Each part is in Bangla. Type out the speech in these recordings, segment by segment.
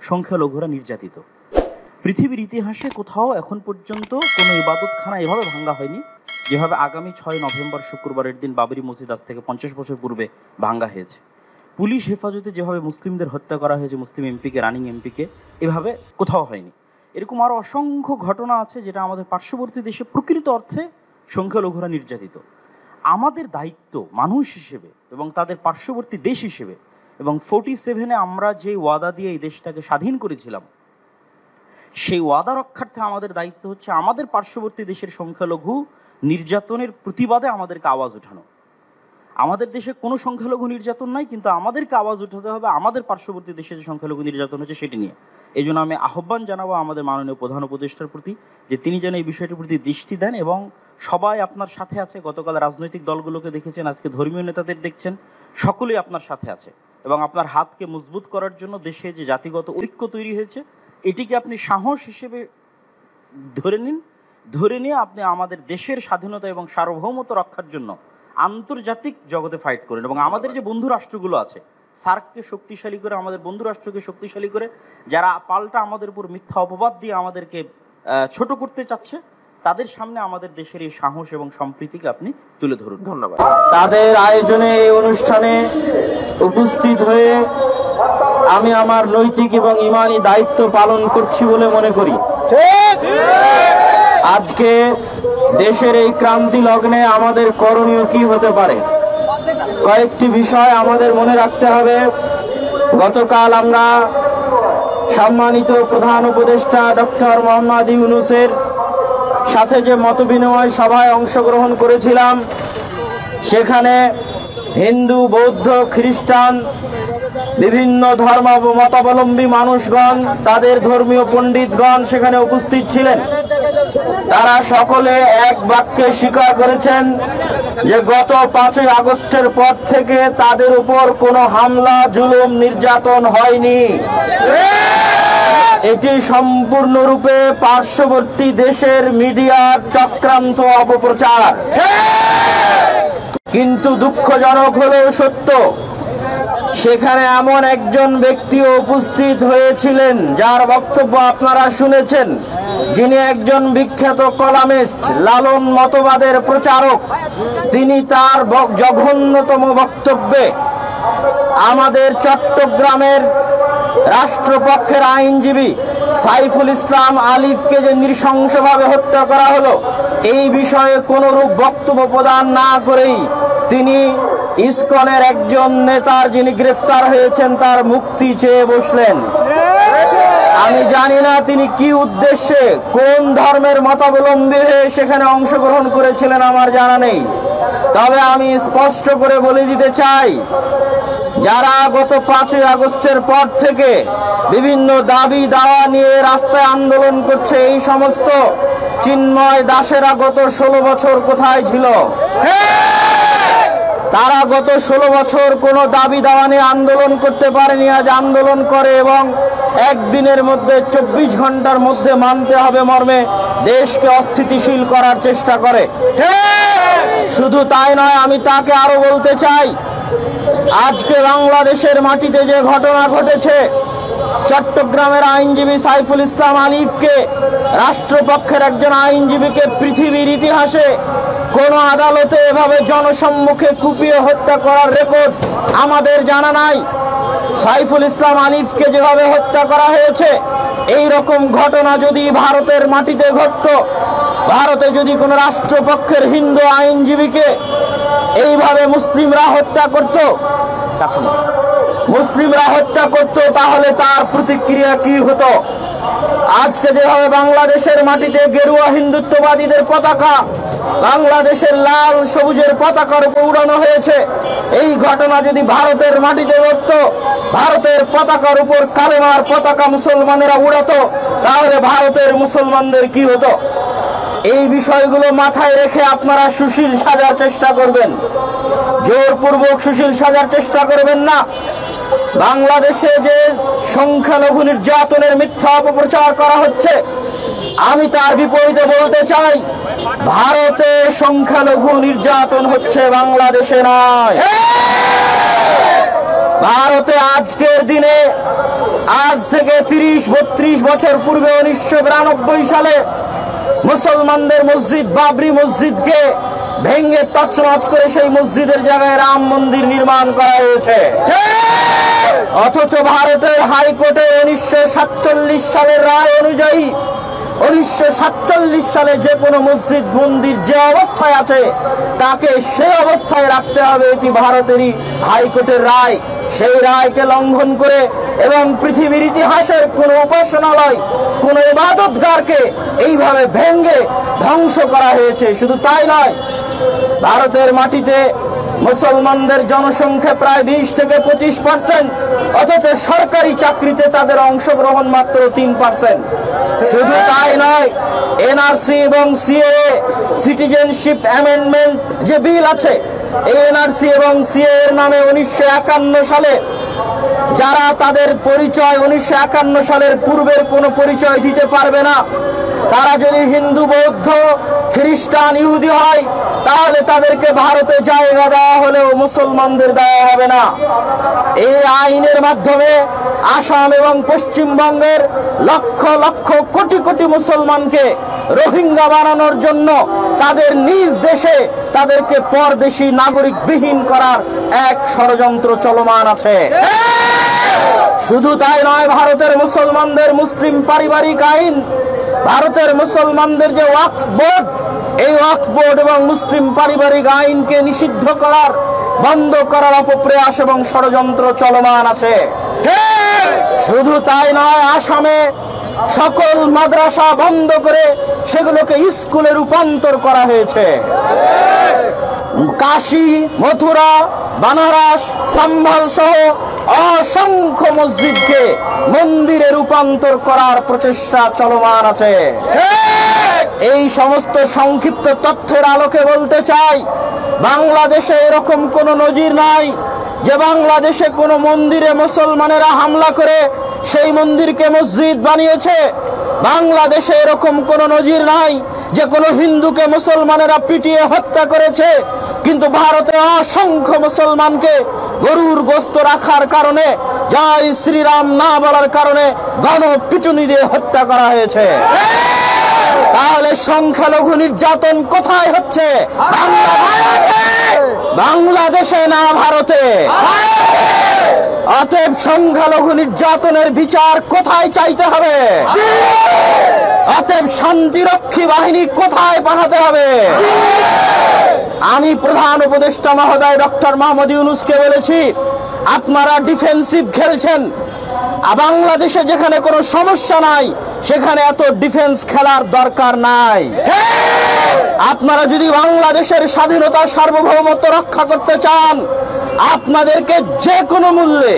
সংখ্যালঘুরা নির্যাতিত। পৃথিবীর ইতিহাসে কোথাও এখন পর্যন্ত কোনো ইবাদতখানা এভাবে ভাঙ্গা হয়নি যেভাবে আগামী 6 নভেম্বর শুক্রবারের দিন বাবরি মসজিদ আজ থেকে 50 বছর পূর্বে ভাঙ্গা হয়েছে। পুলিশ হেফাজতে যেভাবে মুসলিমদের হত্যা করা হয়েছে, মুসলিম এমপিকে, রানিং এমপিকে, এভাবে কোথাও হয়নি। এরকম আরও অসংখ্য ঘটনা আছে যেটা আমাদের পার্শ্ববর্তী দেশে প্রকৃত অর্থে সংখ্যালঘুরা নির্যাতিত। আমাদের দায়িত্ব মানুষ হিসেবে এবং তাদের পার্শ্ববর্তী দেশ হিসেবে, এবং 47-এ আমরা যে ওয়াদা দিয়ে এই দেশটাকে স্বাধীন করেছিলাম, সেই ওয়াদা রক্ষার্থে আমাদের দায়িত্ব হচ্ছে আমাদের পার্শ্ববর্তী দেশের সংখ্যালঘু নির্যাতনের প্রতিবাদে আমাদেরকে আওয়াজ ওঠানো। আমাদের দেশে কোনো সংখ্যালঘু নির্যাতন নাই, কিন্তু আমাদেরকে আওয়াজ উঠাতে হবে আমাদের পার্শ্ববর্তী দেশে যে সংখ্যালঘু নির্যাতন হচ্ছে সেটি নিয়ে। এই জন্য আমি আহ্বান জানাবো আমাদের মাননীয় প্রধান উপদেষ্টার প্রতি যে তিনি যেন এই বিষয়টির প্রতি দৃষ্টি দেন এবং সবাই আপনার সাথে আছে। গতকাল রাজনৈতিক দলগুলোকে দেখেছেন, আজকে ধর্মীয় নেতাদের দেখছেন, সকলেই আপনার সাথে আছে এবং আপনার হাতকে মজবুত করার জন্য দেশে যে জাতিগত ঐক্য তৈরি হয়েছে এটিকে আপনি সাহস হিসেবে ধরে নিয়ে আপনি আমাদের দেশের স্বাধীনতা এবং সার্বভৌমত্ব রক্ষার জন্য আন্তর্জাতিক জগতে ফাইট করেন। এবং আমাদের যে বন্ধু রাষ্ট্রগুলো আছে, সার্ককে শক্তিশালী করে, আমাদের বন্ধু রাষ্ট্রকে শক্তিশালী করে, যারা পাল্টা আমাদের উপর মিথ্যা অপবাদ দিয়ে আমাদেরকে ছোট করতে চাচ্ছে, তাদের সামনে আমাদের দেশের এই সাহস এবং সম্প্রীতিকে আপনি তুলে ধরুন। ধন্যবাদ। তাদের আয়োজনে এই অনুষ্ঠানে উপস্থিত হয়ে আমি আমার নৈতিক এবং ইমানি দায়িত্ব পালন করছি বলে মনে করি। আজকে দেশের এই ক্রান্তি লগ্নে আমাদের করণীয় কি হতে পারে, কয়েকটি বিষয় আমাদের মনে রাখতে হবে। গতকাল আমরা সম্মানিত প্রধান উপদেষ্টা ডক্টর মোহাম্মদ ইউনূসের সাথে যে মতবিনিময় সভায় অংশগ্রহণ করেছিলাম, সেখানে হিন্দু, বৌদ্ধ, খ্রিস্টান, বিভিন্ন মতাবলম্বী মানুষগণ, তাদের ধর্মীয় পণ্ডিতগণ সেখানে উপস্থিত ছিলেন। তারা সকলে এক বাক্যে স্বীকার করেছেন যে গত 5ই আগস্টের পর থেকে তাদের উপর কোনো হামলা, জুলুম, নির্যাতন হয়নি। এটি সম্পূর্ণরূপে পার্শ্ববর্তী দেশের মিডিয়ার চক্রান্ত, অপপ্রচার। কিন্তু দুঃখজনক হলেও সত্য, সেখানে এমন একজন ব্যক্তিও উপস্থিত হয়েছিলেন যার বক্তব্য আপনারা শুনেছেন, যিনি একজন বিখ্যাত কলামিস্ট, লালন মতবাদের প্রচারক। তিনি তার জঘন্যতম বক্তব্যে আমাদের চট্টগ্রামের রাষ্ট্রপক্ষের আইনজীবী সাইফুল ইসলাম আলিফকে যে নৃশংসভাবে হত্যা করা হলো, এই বিষয়ে কোনরূপ বক্তব্য প্রদান না করেই তিনি ইসকনের একজন নেতার, যিনি গ্রেফতার হয়েছেন, তার মুক্তি চেয়ে বসলেন। আমি জানি না তিনি কি উদ্দেশ্যে, কোন ধর্মের মতাবলম্বী হয়ে সেখানে অংশগ্রহণ করেছিলেন, আমার জানা নেই। তবে আমি স্পষ্ট করে বলে দিতে চাই, যারা গত 5ই আগস্টের পর থেকে বিভিন্ন দাবি দাওয়া নিয়ে রাস্তায় আন্দোলন করছে, এই সমস্ত চিন্ময় দাসেরা গত 16 বছর কোথায় ছিল? তারা গত 16 বছর কোনো দাবি দাওয়া নিয়ে আন্দোলন করতে পারেনি, আজ আন্দোলন করে এবং একদিনের মধ্যে 24 ঘন্টার মধ্যে মানতে হবে মর্মে দেশকে অস্থিতিশীল করার চেষ্টা করে। শুধু তাই নয়, আমি তাকে আরো বলতে চাই, আজকে বাংলাদেশের মাটিতে যে ঘটনা ঘটেছে, চট্টগ্রামের আইনজীবী সাইফুল ইসলাম আলিফকে, রাষ্ট্রপক্ষের একজন আইনজীবীকে পৃথিবীর ইতিহাসে কোন আদালতে এভাবে জনসম্মুখে কুপিয়ে হত্যা করার রেকর্ড আমাদের জানা নাই। সাইফুল ইসলাম আলিফকে যেভাবে হত্যা করা হয়েছে, এই রকম ঘটনা যদি ভারতের মাটিতে ঘটত, ভারতে যদি কোনো রাষ্ট্রপক্ষের হিন্দু আইনজীবীকে এইভাবে মুসলিমরা হত্যা করত, তাহলে তার প্রতিক্রিয়া কি হতো? আজকে যেভাবে বাংলাদেশের মাটিতে গেরুয়া হিন্দুত্ববাদীদের পতাকা বাংলাদেশের লাল সবুজের পতাকার উপর উড়ানো হয়েছে, এই ঘটনা যদি ভারতের মাটিতে ঘটত, ভারতের পতাকার উপর কালেমার পতাকা মুসলমানেরা উড়াতো, তাহলে ভারতের মুসলমানদের কি হতো? এই বিষয়গুলো মাথায় রেখে আপনারা সুশীল সাজার চেষ্টা করবেন, জোরপূর্বক সুশীল সাজার চেষ্টা করবেন না। বাংলাদেশে যে সংখ্যালঘু নির্যাতনের মিথ্যা অপপ্রচার করা হচ্ছে, আমি তার বিপরীতে বলতে চাই, ভারতে সংখ্যালঘু নির্যাতন হচ্ছে, বাংলাদেশে নয়। ভারতে আজকের দিনে আজ থেকে 30-32 বছর পূর্বে 1992 সালে মুসলমানদের মসজিদ বাবরি মসজিদকে ভেঙে তছনছ করে সেই মসজিদের জায়গায় রাম মন্দির নির্মাণ করা হয়েছে। অথচ ভারতের হাইকোর্টের 1947 সালের রায় অনুযায়ী 1947 সালে যে কোনো মসজিদ মন্দির যে অবস্থায় আছে তাকে সে অবস্থায় রাখতে হবে, এটি ভারতেরই হাইকোর্টের রায়। সেই রায়কে লঙ্ঘন করে এবং পৃথিবীর ইতিহাসের কোন উপাসনালয়, কোন ইবাদতগারকে এইভাবে ভেঙে ধ্বংস করা হয়েছে। শুধু তাই নয়, ভারতের মাটিতে মুসলমানদের জনসংখ্যা প্রায় 20 থেকে 25%, অথচ সরকারি চাকরিতে তাদের অংশগ্রহণ মাত্র 3%। শুধু তাই নয়, এনআরসি এবং সিএএ সিটিজেনশিপ অ্যামেন্ডমেন্ট যে বিল আছে, এই এনআরসি এবং সিএএ এর নামে 1951 সালে যারা তাদের পরিচয় 1951 সালের পূর্বের কোনো পরিচয় দিতে পারবে না, তারা যদি হিন্দু, বৌদ্ধ, খ্রিস্টান, ইহুদি হয়, তাহলে তাদেরকে ভারতে জায়গা দেওয়া হলেও মুসলমানদের দেওয়া হবে না। এই আইনের মাধ্যমে আসাম এবং পশ্চিমবঙ্গের লক্ষ লক্ষ কোটি কোটি মুসলমানকে রোহিঙ্গা বানানোর জন্য তাদের নিজ দেশে তাদেরকে পরদেশী নাগরিকবিহীন করার এক ষড়যন্ত্র চলমান আছে। শুধু তাই নয়, ভারতের মুসলমানদের মুসলিম পারিবারিক আইন, ভারতের মুসলমানদের যে ওয়াকফ বোর্ড, এই ওয়াকফ বোর্ড এবং মুসলিম পারিবারিক আইনকে নিষিদ্ধ করার, বন্ধ করার অপপ্রয়াস এবং ষড়যন্ত্র চলমান আছে। শুধু তাই নয়, আসামে সকল মাদ্রাসা বন্ধ করে সেগুলোকে স্কুলে রূপান্তর করা হয়েছে। কাশী, মথুরা, বানারস, সম্বল সহ অসংখ্য মসজিদকে মন্দিরে রূপান্তর করার প্রচেষ্টা চলমান আছে। এই সমস্ত সংক্ষিপ্ত তথ্যের আলোকে বলতে চাই, বাংলাদেশে এরকম কোনো নজির নাই যে বাংলাদেশে কোনো মন্দিরে মুসলমানেরা হামলা করে সেই মন্দিরকে মসজিদ বানিয়েছে। বাংলাদেশে এরকম কোনো নজির নাই যে কোনো হিন্দুকে মুসলমানেরা পিটিয়ে হত্যা করেছে, কিন্তু ভারতে অসংখ্য মুসলমানকে গরুর গোশত রাখার কারণে, জয় শ্রীরাম না বলার কারণে গণপিটুনি দিয়ে হত্যা করা হয়েছে। তাহলে সংখ্যালঘু নির্যাতন কোথায় হচ্ছে? বাংলাদেশে না ভারতে? অতএব সংখ্যালঘু নির্যাতনের বিচার কোথায় চাইতে হবে? অতএব শান্তিরক্ষী বাহিনী কোথায় পাঠাতে হবে? আমি প্রধান উপদেষ্টা মহোদয় ডক্টর মোহাম্মদ ইউনূসকে বলেছি, আপনারা ডিফেন্সিভ খেলছেন। বাংলাদেশে যেখানে কোনো সমস্যা নাই সেখানে এত ডিফেন্স খেলার দরকার নাই। আপনারা যদি বাংলাদেশের স্বাধীনতা, সার্বভৌমত্ব রক্ষা করতে চান, আপনাদেরকে যে কোনো মূল্যে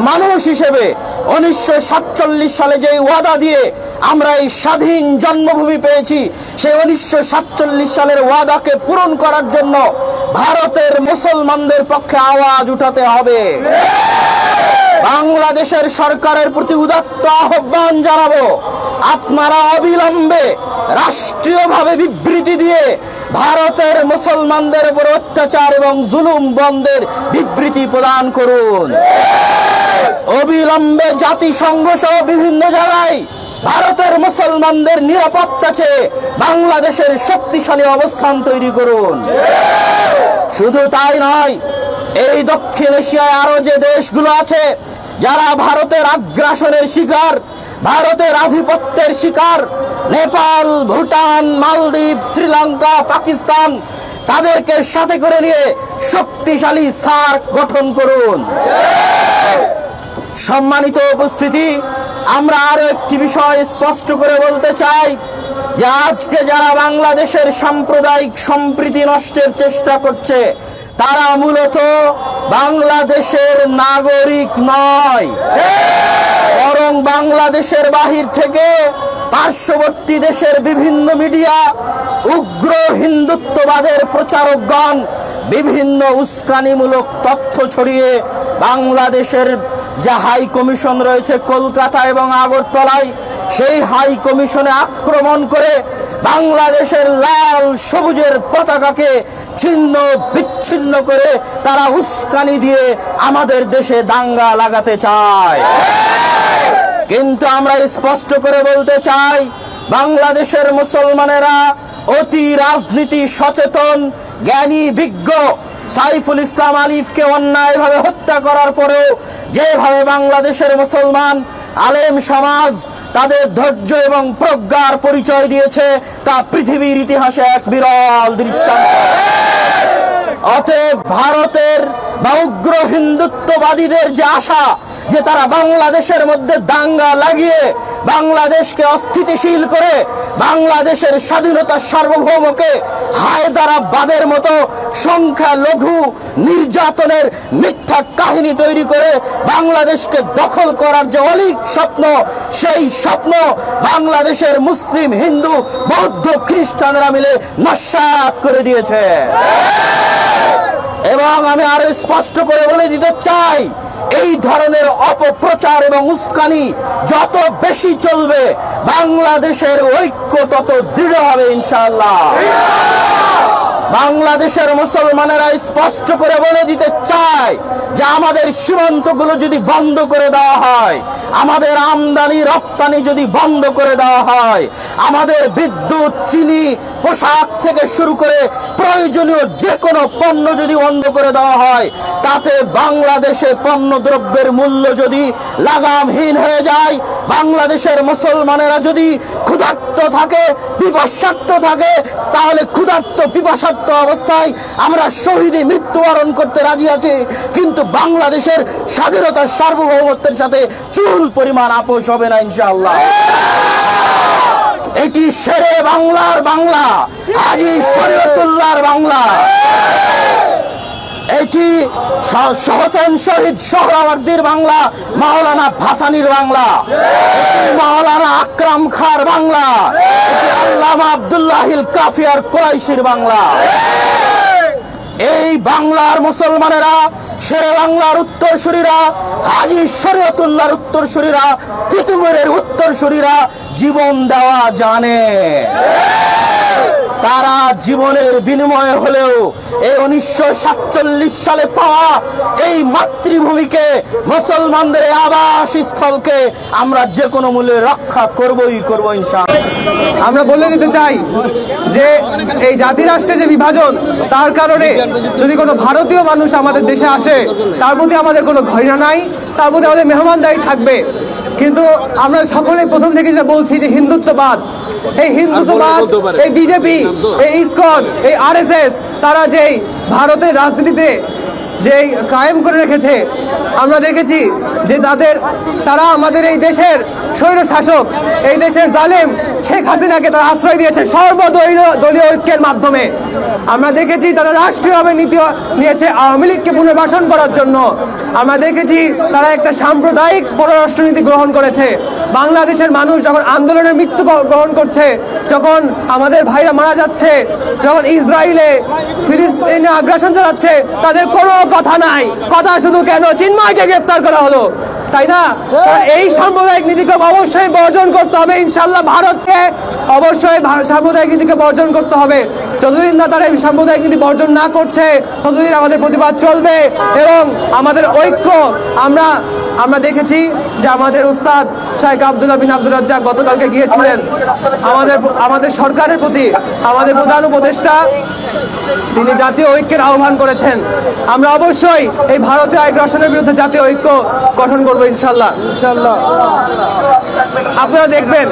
মানুষ হিসেবে 1947 সালে যে ওয়াদা দিয়ে আমরা এই স্বাধীন জন্মভূমি পেয়েছি, সেই 1947 সালের ওয়াদাকে পূরণ করার জন্য ভারতের মুসলমানদের পক্ষে আওয়াজ উঠাতে হবে। বাংলাদেশের সরকারের প্রতি উদাত্ত আহ্বান জানাবো, আপনারা অবিলম্বে রাষ্ট্রীয়ভাবে বিবৃতি দিয়ে ভারতের মুসলমানদের উপর অত্যাচার এবং জুলুম বন্ধের বিবৃতি প্রদান করুন। অবিলম্বে জাতিসংঘ সহ বিভিন্ন জায়গায় ভারতের মুসলমানদের নিরাপত্তা চেয়ে বাংলাদেশের শক্তিশালী অবস্থান তৈরি করুন। শুধু তাই নয়, এই দক্ষিণ এশিয়ায় আরো যে দেশগুলো আছে যারা ভারতের আগ্রাসনের শিকার, ভারতের আধিপত্যের শিকার, নেপাল, ভুটান, মালদ্বীপ, শ্রীলঙ্কা, পাকিস্তান, তাদেরকে সাথে করে নিয়ে শক্তিশালী সার্ক গঠন করুন। সম্মানিত উপস্থিতি, আমরা আরো একটি বিষয় স্পষ্ট করে বলতে চাই যে আজকে যারা বাংলাদেশের সাম্প্রদায়িক সম্প্রীতি নষ্টের চেষ্টা করছে, তারা মূলত বাংলাদেশের নাগরিক নয়, বরং বাংলাদেশের বাহির থেকে পার্শ্ববর্তী দেশের বিভিন্ন মিডিয়া, উগ্র হিন্দুত্ববাদের প্রচারকগণ বিভিন্ন উস্কানিমূলক তথ্য ছড়িয়ে বাংলাদেশের যে হাই কমিশন রয়েছে কলকাতা এবং আগরতলায়, সেই হাই কমিশনে আক্রমণ করে বাংলাদেশের লাল সবুজের পতাকাকে ছিন্ন বিচ্ছিন্ন করে তারা উস্কানি দিয়ে আমাদের দেশে দাঙ্গা লাগাতে চায়। কিন্তু আমরা স্পষ্ট করে বলতে চাই, বাংলাদেশের মুসলমানেরা অতি রাজনীতি সচেতন, জ্ঞানী, বিজ্ঞ। সাইফুল ইসলাম আলিফকে অন্যায়ভাবে হত্যা করার পরেও যেভাবে বাংলাদেশের মুসলমান আলেম সমাজ তাদের ধৈর্য এবং প্রজ্ঞার পরিচয় দিয়েছে, তা পৃথিবীর ইতিহাসে এক বিরল দৃষ্টান্ত। অতএব ভারতের বা উগ্র হিন্দুত্ববাদীদের যে আশা যে তারা বাংলাদেশের মধ্যে দাঙ্গা লাগিয়ে বাংলাদেশকে অস্থিতিশীল করে বাংলাদেশের স্বাধীনতা সার্বভৌমকে হায়দারাবাদের মতো সংখ্যালঘু নির্যাতনের মিথ্যা কাহিনী তৈরি করে বাংলাদেশকে দখল করার যে অলীক স্বপ্ন, সেই স্বপ্ন বাংলাদেশের মুসলিম, হিন্দু, বৌদ্ধ, খ্রিস্টানরা মিলে নস্যাৎ করে দিয়েছে। এবং আমি আরো স্পষ্ট করে বলে দিতে চাই, এই ধরনের অপপ্রচার এবং উস্কানি যত বেশি চলবে, বাংলাদেশের ঐক্য তত দৃঢ় হবে ইনশাআল্লাহ। বাংলাদেশের মুসলমানেরা স্পষ্ট করে বলে দিতে চায় যে আমাদের সীমান্তগুলো যদি বন্ধ করে দেওয়া হয়, আমাদের আমদানি রপ্তানি যদি বন্ধ করে দেওয়া হয়, আমাদের বিদ্যুৎ, চিনি, পোশাক থেকে শুরু করে প্রয়োজনীয় যে কোনো পণ্য যদি বন্ধ করে দেওয়া হয়, তাতে বাংলাদেশে পণ্য দ্রব্যের মূল্য যদি লাগামহীন হয়ে যায়, বাংলাদেশের মুসলমানেরা যদি ক্ষুধার্ত থাকে, পিপাসার্ত থাকে, তাহলে ক্ষুধার্ত পিপাসার্ত অবস্থায় আমরা শহীদে মৃত্যুবরণ করতে রাজি আছি, কিন্তু বাংলাদেশের স্বাধীনতার সার্বভৌমত্বের সাথে চুল পরিমাণ আপোষ হবে না ইনশাআল্লাহ। এটি শেরে বাংলার বাংলা, আজি শরীয়তুল্লাহর বাংলা, এটি হোসেন শহীদ সোহরাওয়ার্দীর বাংলা, মাওলানা ভাসানীর বাংলা, এটি মাওলানা আকরাম খাঁর বাংলা, এটি আল্লামা আব্দুল্লাহিল কাফিয়ার কুরাইশির বাংলা। এই বাংলার মুসলমানেরা, শেরে বাংলার উত্তরসূরিরা, হাজী শরীয়তুল্লাহর উত্তরসূরিরা, তিতুমিরের উত্তরসূরিরা জীবন দেওয়া জানে। তারা জীবনের বিনিময়ে হলেও এই 1947 সালে পাওয়া এই মাতৃভূমিকে, মুসলমানদের আবাস স্থলকে আমরা যে কোনো মূল্যে রক্ষা করবই করবো ইনশাআল্লাহ। আমরা বলে দিতে চাই যে এই জাতি রাষ্ট্রের যে বিভাজন, তার কারণে যদি কোনো ভারতীয় মানুষ আমাদের দেশে আসে, তার প্রতি আমাদের কোনো ঘৃণা নাই, তার প্রতি আমাদের মেহমানদারি থাকবে। কিন্তু আমরা সকলে প্রথম থেকে যেটা বলছি যে হিন্দুত্ববাদ, এই হিন্দুত্ববাদ, এই বিজেপি, এই ইসকন, এই আরএসএস, তারা যেই ভারতের রাজনীতিতে যেই কায়েম করে রেখেছে, আমরা দেখেছি যে তারা আমাদের এই দেশের স্বৈর শাসক, এই দেশের জালেম শেখ হাসিনাকে তারা আশ্রয় দিয়েছে সর্বদলীয় ঐক্যের মাধ্যমে। আমরা দেখেছি তারা রাষ্ট্রীয়ভাবে নীতি নিয়েছে আওয়ামী লীগকে পুনর্বাসন করার জন্য। আমরা দেখেছি তারা একটা সাম্প্রদায়িক পররাষ্ট্রনীতি গ্রহণ করেছে। বাংলাদেশের মানুষ যখন আন্দোলনের মৃত্যু গ্রহণ করছে, যখন আমাদের ভাইরা মারা যাচ্ছে, যখন ইসরায়েলে ফিলিস্তিনে আগ্রাসন চালাচ্ছে, তাদের কোনো কথা নাই। কথা শুধু কেন চিন্ময়কে গ্রেফতার করা হলো, তাই না? এই সাম্প্রদায়িক নীতিকে অবশ্যই বর্জন করতে হবে ইনশাআল্লাহ। ভারতকে অবশ্যই সাম্প্রদায়িক নীতিকে বর্জন করতে হবে। যতদিন না তারা এই সাম্প্রদায়িক নীতি বর্জন না করছে, ততদিন আমাদের প্রতিবাদ চলবে। এবং আমাদের ঐক্য, আমরা দেখেছি যে আমাদের উস্তাদ শাইখ আব্দুল্লাহ বিন আব্দুর রাজ্জাক গতকালকে গিয়েছিলেন আমাদের সরকারের প্রতি, আমাদের প্রধান উপদেষ্টা তিনি জাতীয় ঐক্যের আহ্বান করেছেন। আমরা অবশ্যই এই ভারতীয় আগ্রাসনের বিরুদ্ধে জাতীয় ঐক্য গঠন করবো ইনশাল্লাহ। আপনারা দেখবেন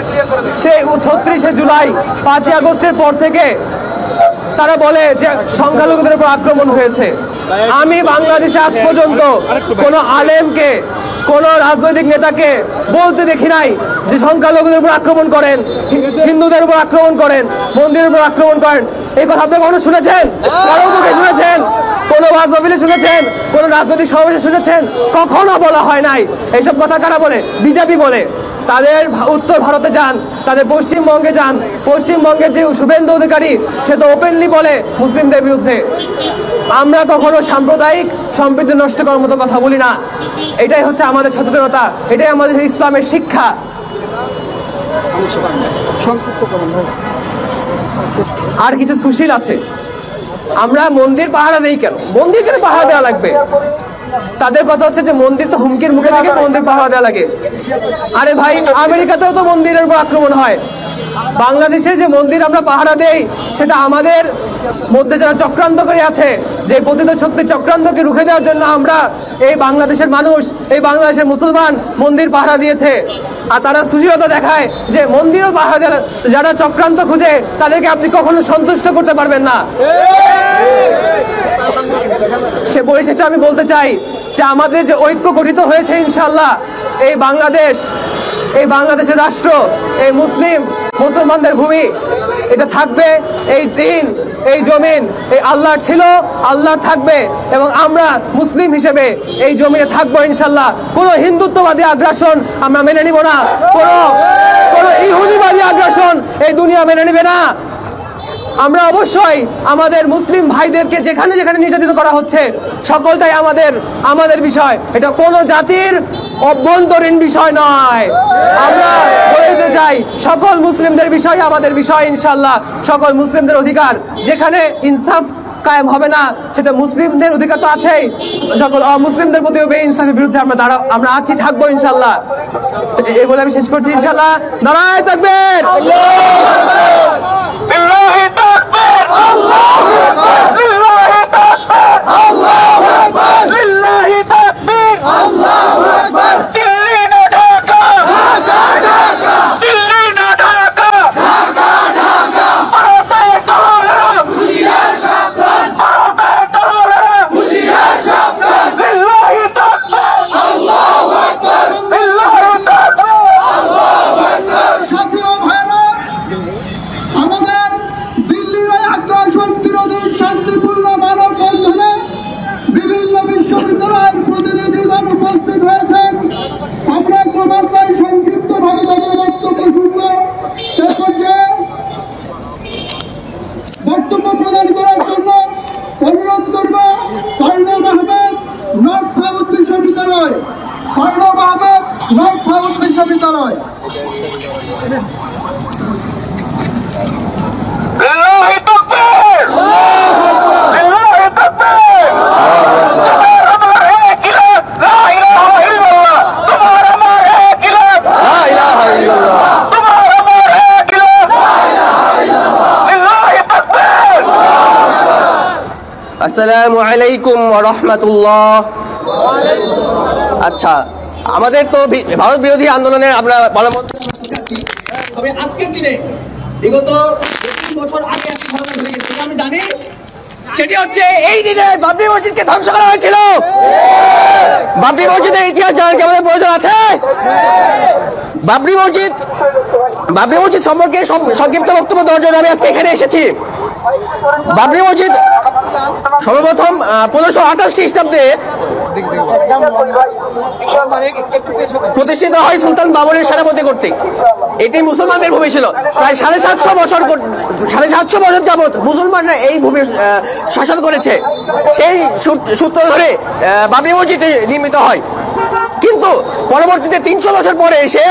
সেই 36শে জুলাই, 5ই আগস্টের পর থেকে তারা বলে যে সংখ্যালঘুদের উপর আক্রমণ হয়েছে। আমি বাংলাদেশে আজ পর্যন্ত কোনো আলেমকে, কোন রাজনৈতিক নেতাকে বলতে দেখি নাই যে সংখ্যালঘুদের উপর আক্রমণ করেন, হিন্দুদের উপর আক্রমণ করেন, মন্দিরের উপর আক্রমণ করেন। এই কথা আপনি কখনো শুনেছেন? কারো মুখে শুনেছেন? কোন বাজনবিলে শুনেছেন? কোন রাজনৈতিক সমাবেশে শুনেছেন? কখনো বলা হয় নাই। এইসব কথা কারা বলে? বিজেপি বলে। তাদের উত্তর ভারতে যান, তাদের পশ্চিমবঙ্গে যান, পশ্চিমবঙ্গের যে শুভেন্দু অধিকারী, সে তো ওপেনলি বলে মুসলিমদের বিরুদ্ধে। আমরা কখনো সাম্প্রদায়িক সম্প্রীতি নষ্ট করার মতো কথা বলি না। এটাই হচ্ছে আমাদের সচেতনতা, এটাই আমাদের ইসলামের শিক্ষা। আর কিছু সুশীল আছে, আমরা মন্দির পাহারা দেই কেন? মন্দির কেন পাহারা দেওয়া লাগবে? তাদের কথা হচ্ছে যে মন্দির তো হুমকির মুখে থেকে মন্দির পাহারা দেওয়া লাগে। আরে ভাই, আমেরিকাতেও তো মন্দিরের উপর আক্রমণ হয়। বাংলাদেশে যে মন্দির আমরা পাহারা দেই, সেটা আমাদের মধ্যে যারা চক্রান্তকারী আছে, যে পতিত শক্তি চক্রান্তকে রুখে দেওয়ার জন্য আমরা এই বাংলাদেশের মানুষ, এই বাংলাদেশের মুসলমান মন্দির পাহারা দিয়েছে। আর তারা সুশীলতা দেখায় যে মন্দিরও পাহারা দেয়। যারা চক্রান্ত খুঁজে তাদেরকে আপনি কখনো সন্তুষ্ট করতে পারবেন না। সে পরিশেষে আমি বলতে চাই যে আমাদের যে ঐক্য গঠিত হয়েছে ইনশাল্লাহ, এই বাংলাদেশ, এই বাংলাদেশের রাষ্ট্র, এই মুসলমানদের ভূমি, এটা থাকবে। এই দিন, এই জমিন এই আল্লাহর ছিল, আল্লাহর থাকবে, এবং আমরা মুসলিম হিসেবে এই জমিনে থাকবো ইনশাল্লাহ। কোনো হিন্দুত্ববাদী আগ্রাসন আমরা মেনে নিব না, কোনো ইহুদিবাদী আগ্রাসন এই দুনিয়া মেনে নিবে না। আমরা অবশ্যই আমাদের মুসলিম ভাইদেরকে যেখানে যেখানে নির্যাতিত করা হচ্ছে, সকলটাই আমাদের বিষয়। এটা কোনো জাতির অভ্যন্তরীণ বিষয় নয়। আমরা বলতে চাই সকল মুসলিমদের বিষয় আমাদের বিষয় ইনশাল্লাহ। সকল মুসলিমদের অধিকার, যেখানে ইনসাফ কায়েম হবে না, সেটা মুসলিমদের অধিকার তো আছেই। সকল অমুসলিমদের প্রতি ইনসাফের বিরুদ্ধে আমরা আছি, থাকবো ইনশাল্লাহ। এই বলে আমি শেষ করছি ইনশাল্লাহ। নারায়ে তাকবীর, লিল্লাহি তাকবীর, আল্লাহু আকবার, লিল্লাহি তাকবীর, আল্লাহু আকবার, লিল্লাহি তাকবীর, আল্লাহু আকবার। দিল্লি না ঢাকা, ঢাকা ঢাকা, দিল্লি না ঢাকা, ঢাকা ঢাকা। ভারতের দলেরা হুঁশিয়ার সাবধান, ভারতের দলেরা হুঁশিয়ার সাবধান। লিল্লাহি তাকবীর, আল্লাহু আকবার, লিল্লাহি তাকবীর, আল্লাহু আকবার। সাথী ও ভাইরা, আমাদের দিল্লির এই আগ্রাসন বিরোধী শান্তিপূর্ণ মানববন্ধনে বিভিন্ন বিশ্ববিদ্যালয়ের প্রতিনিধিগণ উপস্থিত হয়েছেন। আমরা ক্রমান্বয়ে সংক্ষিপ্তভাবে তাদের বক্তব্য শুনব। শেষ পর্যায়ে বক্তব্য প্রদান করার জন্য অনুরোধ করব ফাইনাল আহমেদ, নর্থ সাউথ বিশ্ববিদ্যালয়। ফাইনাল আহমেদ, নর্থ সাউথ বিশ্ববিদ্যালয়। লিল্লাহি তাকবীর, লিল্লাহি তাকবীর। তোমার আমার এক ইলাহ, লা ইলাহা ইল্লাল্লাহ। তোমার আমার এক ইলাহ, লা ইলাহা ইল্লাল্লাহ। তোমার আমার এক ইলাহ, লা ইলাহা ইল্লাল্লাহ। লিল্লাহি তাকবীর। আসসালামু আলাইকুম ওয়া রাহমাতুল্লাহ। আচ্ছা, আমাদের তো ভারত বিরোধী আন্দোলনের আমরা তবে আজকের দিনে বিগত ২ বছর আগে একটা ঘটনা ঘটে গেছে, আমি জানি। সেটি হচ্ছে এই দিনে বাবরি মসজিদকে ধ্বংস করা হয়েছিল। বাবরি মসজিদের ইতিহাস জানার কি আমাদের প্রয়োজন আছে? বাবরি মসজিদ সম্পর্কে সংক্ষিপ্ত বক্তব্য দেওয়ার জন্য আমি আজকে এখানে এসেছি। বাবরি মসজিদ সর্বপ্রথম ১৫২৮ খ্রিস্টাব্দে প্রতিষ্ঠিত হয় সুলতান বাবরের সেনাপতি কর্তৃক। এটি মুসলমানদের ভূমি ছিল। প্রায় ৭৫০ বছর যাবৎ মুসলমানরা এই ভূমি শাসন করেছে। সেই সূত্র ধরে বাবরি মসজিদ নির্মিত হয়। কিন্তু পরবর্তীতে ৩০০ বছর পরে এসে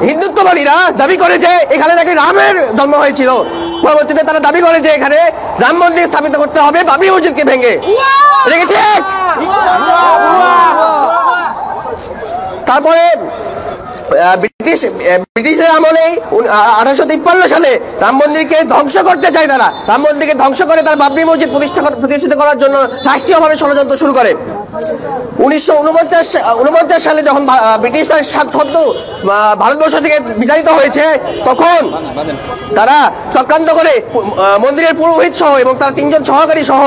হিন্দুত্ববাদীরা দাবি করে যে এখানে নাকি রামের জন্ম হয়েছিল। পরবর্তীতে তারা দাবি করে যে এখানে রাম মন্দির স্থাপিত করতে হবে বাবরি মসজিদকে ভেঙে। এটা কি ঠিক? তারপরে ব্রিটিশের আমলে 1853 সালে রাম মন্দিরকে ধ্বংস করতে চায় তারা। রাম মন্দিরকে ধ্বংস করে তারা বাবরি মসজিদ প্রতিষ্ঠিত করার জন্য রাষ্ট্রীয়ভাবে ষড়যন্ত্র শুরু করে। 1949 সালে যখন ব্রিটিশরা সদ্য ভারতবর্ষ থেকে বিতাড়িত হয়েছে, তখন তারা চক্রান্ত করে মন্দিরের পুরোহিত সহ এবং তার 3 জন সহকারী সহ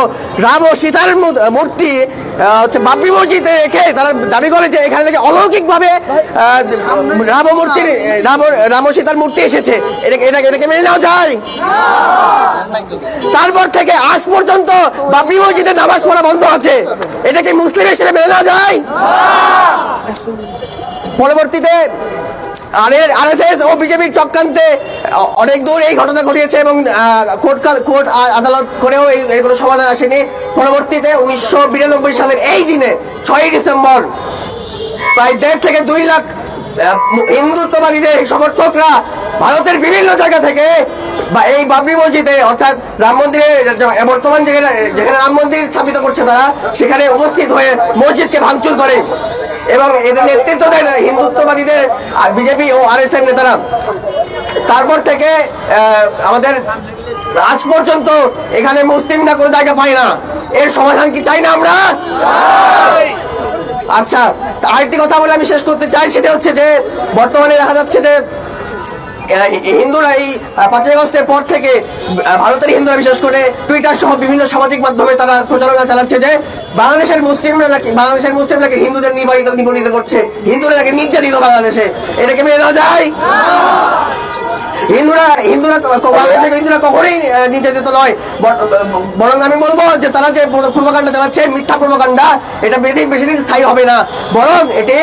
রাম ও সীতার মূর্তি বাবরি মসজিদে রেখে তারা দাবি করে যে এখানে থেকে অলৌকিকভাবে রাম ও সীতার মূর্তি এসেছে। এটাকে মেনে নেওয়া যায়? তারপর থেকে আজ পর্যন্ত বাবরি মসজিদে নামাজ পড়া বন্ধ আছে। এটা কি মুসলিম হিসেবে মেনে নেওয়া যায়? পরবর্তীতে আরএসএস ও বিজেপির চক্রান্তে অনেক দূর এই ঘটনা ঘটিয়েছে এবং কোর্ট আদালত করেও এর কোনো সমাধান আসেনি। পরবর্তীতে 1992 সালের এই দিনে 6ই ডিসেম্বর প্রায় 1.5 থেকে 2 লাখ হিন্দুত্ববাদীদের সমর্থকরা ভারতের বিভিন্ন জায়গা থেকে বা এই বাবরি মসজিদে অর্থাৎ রাম মন্দিরে বর্তমান যেখানে রাম মন্দির স্থাপিত করছে তারা সেখানে উপস্থিত হয়ে মসজিদকে ভাঙচুর করে এবং এদের নেতৃত্ব দেয় হিন্দুত্ববাদীদের বিজেপি ও আরএসএস নেতারা। তারপর থেকে আমাদের আজ পর্যন্ত এখানে মুসলিমরা কোনো জায়গা পায় না। এর সমাধান কি চাই না আমরা? আচ্ছা, আরেকটি কথা বলে আমি শেষ করতে চাই, সেটা হচ্ছে যে বর্তমানে দেখা যাচ্ছে যে হিন্দুরা এই 5ই আগস্টের পর থেকে ভারতের হিন্দুরা বিশেষ করে টুইটার সহ বিভিন্ন সামাজিক মাধ্যমে তারা প্রচারণা চালাচ্ছে যে বাংলাদেশের মুসলিমরা হিন্দুদের নিপীড়িত করছে, হিন্দুরা নাকি নির্যাতিত বাংলাদেশে। এটাকে মেনে নেওয়া যায়? হিন্দুরা কখনোই নির্যাতিত নয়, বরং আমি বলবো যে তারা যে প্রোপাগান্ডা চালাচ্ছে মিথ্যা প্রোপাগান্ডা, এটা বেশি দিন স্থায়ী হবে না, বরং এটি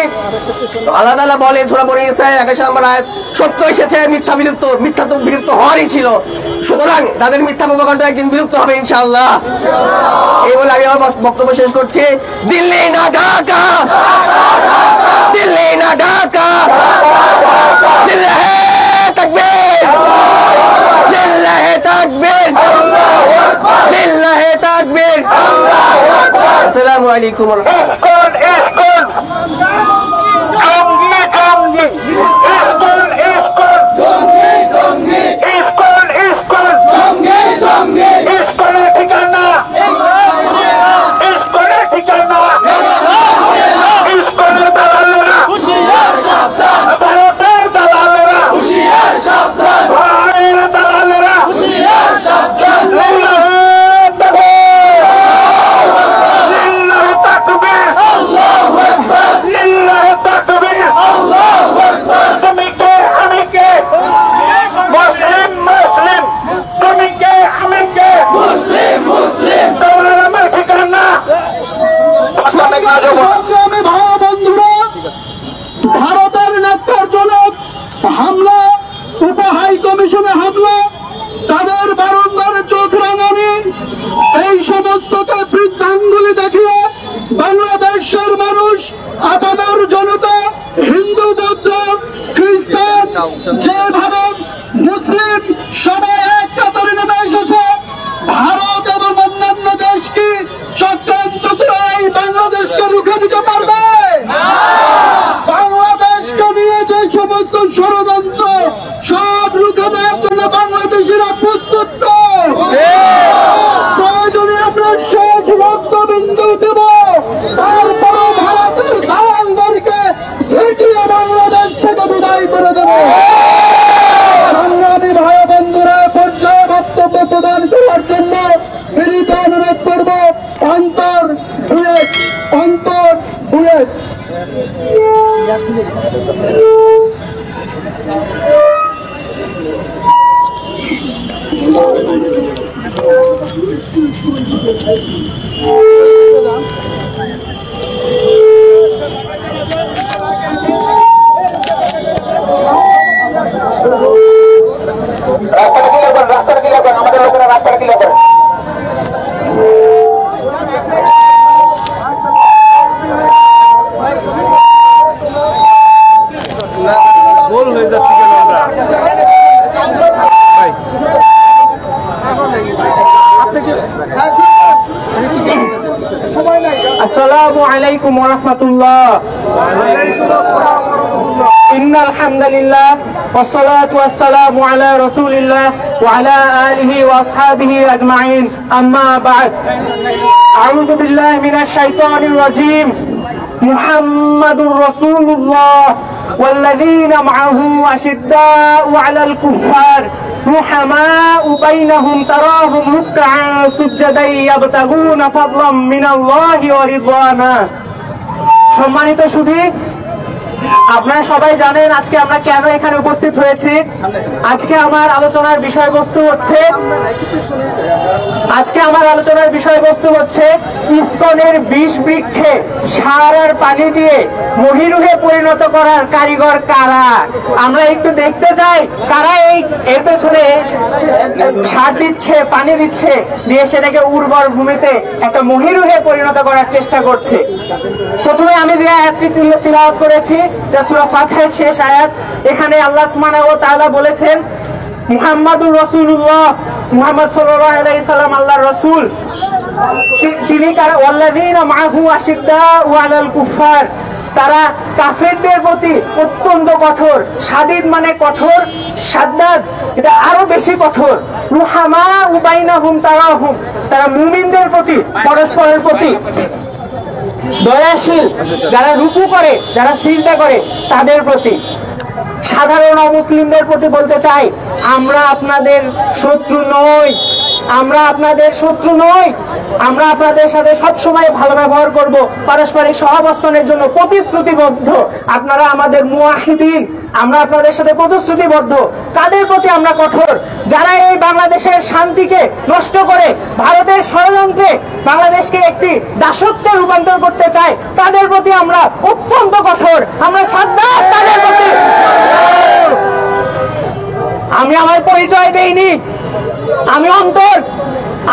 আল্লাহ তাআলা বলে সূরা বনী ইসরাঈল 21 নম্বর আয়াত, সত্য এসেছে মিথ্যা তো বিলুপ্ত হওয়ারই ছিল, সুতরাং তাদের মিথ্যা প্রোপাগান্ডা একদিন বিলুপ্ত হবে ইনশাআল্লাহ। এই বলে আমি আমার বক্তব্য শেষ করছি। দিল্লি না ঢাকা, দিল্লি না ঢাকা, লিল্লাহি তাকবীর, লিল্লাহি তাকবীর, লিল্লাহি তাকবীর। আসসালামু আলাইকুম। ভারতের ন্যাক্কারজনক হামলা, উপহাই কমিশনে হামলা, তাদের বারংবার চোখ রাঙানি, এই সমস্তকে বৃদ্ধাঙ্গুলি দেখিয়ে বাংলাদেশের মানুষ, আপামর জনতা, হিন্দু, বৌদ্ধ, খ্রিস্টান, যেভাবে মুসলিম সবাই এক কাতারে নেমে এসেছে, ভারত এবং অন্যান্য দেশ কি চক্রান্ত করে এই বাংলাদেশকে রুখে দিতে পারবে? বাংলাদেশকে নিয়ে যে সমস্ত ষড়যন্ত্র, সব রুখে দেওয়ার জন্য বাংলাদেশিরা প্রস্তুত। প্রয়োজনে আমরা শেষ রক্তবিন্দু দেব, তারপরে ভারতের দালালদেরকে ঝেঁটিয়ে বাংলাদেশ থেকে বিদায় করে দেব। সংগ্রামী ভাই বন্ধুরা, পর্যায়ে বক্তব্য প্রদান করার জন্য বিনীত অনুরোধ করব অন্তর বুয়েট। রাস্তাটা ক্লিয়ার করেন, আমাদের লোকেরা রাস্তাটা ক্লিয়ার করেন। গোল হয়ে যাচ্ছে কেন আমরা? আসসালামু আলাইকুম ওয়া রাহমাতুল্লাহ। ইন্নাল হামদুলিল্লাহ ওয়াস সালাতু ওয়াস সালামু আলা রাসূলিল্লাহ ওয়া আলা আলিহি ওয়া আসহাবিহি আজমাইন, আম্মা বা'দ। আউযু বিল্লাহি মিনাশ শাইতানির রাজীম। মুহাম্মাদুর রাসূলুল্লাহ والذين معه أشداء على الكفار رحماء بينهم تراهم ركعا سجدا يبتغون فضلا من الله ورضوانا। সম্মানিত সুধী, আপনারা সবাই জানেন আজকে আমরা কেন এখানে উপস্থিত হয়েছি। আজকে আমার আলোচনার বিষয়বস্তু হচ্ছে ইসকনের বিষ বৃক্ষে সার আর পানি দিয়ে মহিরুহে পরিণত করার কারিগর কারা। আমরা একটু দেখতে চাই কারা এর পেছনে সার দিচ্ছে, পানি দিচ্ছে, দিয়ে সেটাকে উর্বর ভূমিতে একটা মহিরুহে পরিণত করার চেষ্টা করছে। প্রথমে আমি যে আয়াতটি তিলাওয়াত করেছি, এটা সূরা ফাতহার শেষ আয়াত। এখানে আল্লাহ সুবহানাহু ওয়া তাআলা বলেছেন মুহাম্মাদুর রাসূলুল্লাহ, মুহাম্মদ সাল্লাল্লাহু আলাইহি সাল্লাম আল্লাহর রাসূল। তিনি কারা? ওয়াল্লাযীনা মাআহু আশিদ্দাউ আলাল কুফার, তারা কাফেরদের প্রতি অত্যন্ত কঠোর। শাদীদ মানে কঠোর, শাদ্দাদ এটা আরো বেশি কঠোর। রুহামা বাইনাহুম তারাহুম, তারা মুমিনদের প্রতি, পরস্পরের প্রতি দয়াশীল, যারা রুকু করে, যারা সিজদা করে তাদের প্রতি। সাধারণ অমুসলিমদের প্রতি বলতে চাই, আমরা আপনাদের শত্রু নই, আমরা আপনাদের শত্রু নই, আমরা আপনাদের সাথে সবসময় ভালো ব্যবহার করব, পারস্পরিক সহাবস্থানের জন্য প্রতিশ্রুতিবদ্ধ। আপনারা আমাদের মুআহিদিন, আমরা আপনাদের সাথে প্রতিশ্রুতিবদ্ধ। তাদের প্রতি আমরা কঠোর, যারা এই বাংলাদেশের শান্তিকে নষ্ট করে ভারতের ষড়যন্ত্রে বাংলাদেশকে একটি দাসত্বে রূপান্তর করতে চায়, তাদের প্রতি আমরা অত্যন্ত কঠোর। আমরা সাদ্দাত তাদের প্রতি। আমি আমার পরিচয় দেইনি, আমি অন্তর,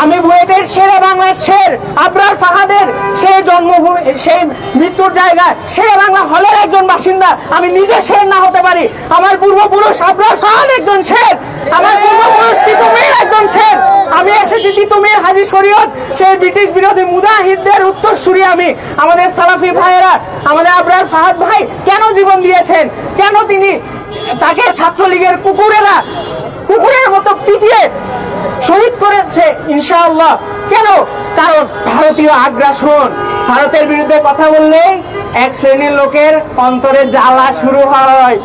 আমি বুয়েটের শেরে বাংলার শের, আবরার ফাহাদের সেই জন্মভূমি, সেই মৃত্যুর জায়গা শেরে বাংলা হলের একজন বাসিন্দা। আমি নিজে শের না হতে পারি, আমার পূর্বপুরুষ আবরার ফাহাদ একজন শের, আমার পূর্বপুরুষ তিতুমির একজন শের। আমি এসেছি তিতুমির, হাজী শরীয়ত, সেই ব্রিটিশ বিরোধী মুজাহিদদের উত্তরসূরি আমি। আমাদের সালাফি ভাইয়েরা, আমাদের আবরার ফাহাদ ভাই কেন জীবন দিয়েছেন, কেন তিনি তাকে ছাত্রলীগের কুকুরেরা কুকুরের মতো পিটিয়ে শহীদ করেছে ইনশাআল্লাহ। কেন? কারণ ভারতীয় আগ্রাসন, ভারতের বিরুদ্ধে কথা বললেই এক শ্রেণীর লোকের অন্তরে জ্বালা শুরু হয়।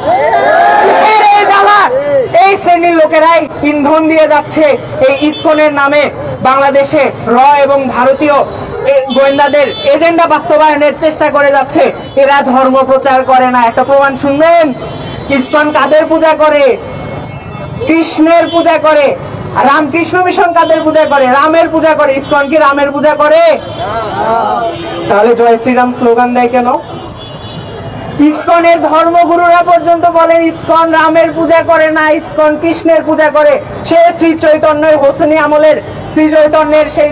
এই জ্বালা এই শ্রেণীর লোকেরাই ইন্ধন দিয়ে যাচ্ছে এই ইসকনের নামে বাংলাদেশে এবং ভারতীয় গোয়েন্দাদের এজেন্ডা বাস্তবায়নের চেষ্টা করে যাচ্ছে। এরা ধর্ম প্রচার করে না। একটা প্রমাণ শুনবেন, ইসকন কাদের পূজা করে? কৃষ্ণের পূজা করে। রামকৃষ্ণ মিশন কাদের পূজা করে? রামের পূজা করে। ইসকন কি রামের পূজা করে? তাহলে জয় শ্রীরাম স্লোগান দেয় কেন? ইসকনের ধর্মগুরুরা পর্যন্ত বলেন ইসকন রামের পূজা করে না, ইসকন কৃষ্ণের পূজা করে। সে শ্রী চৈতন্যের হোসেনি আমলের শ্রী চৈতন্যের সেই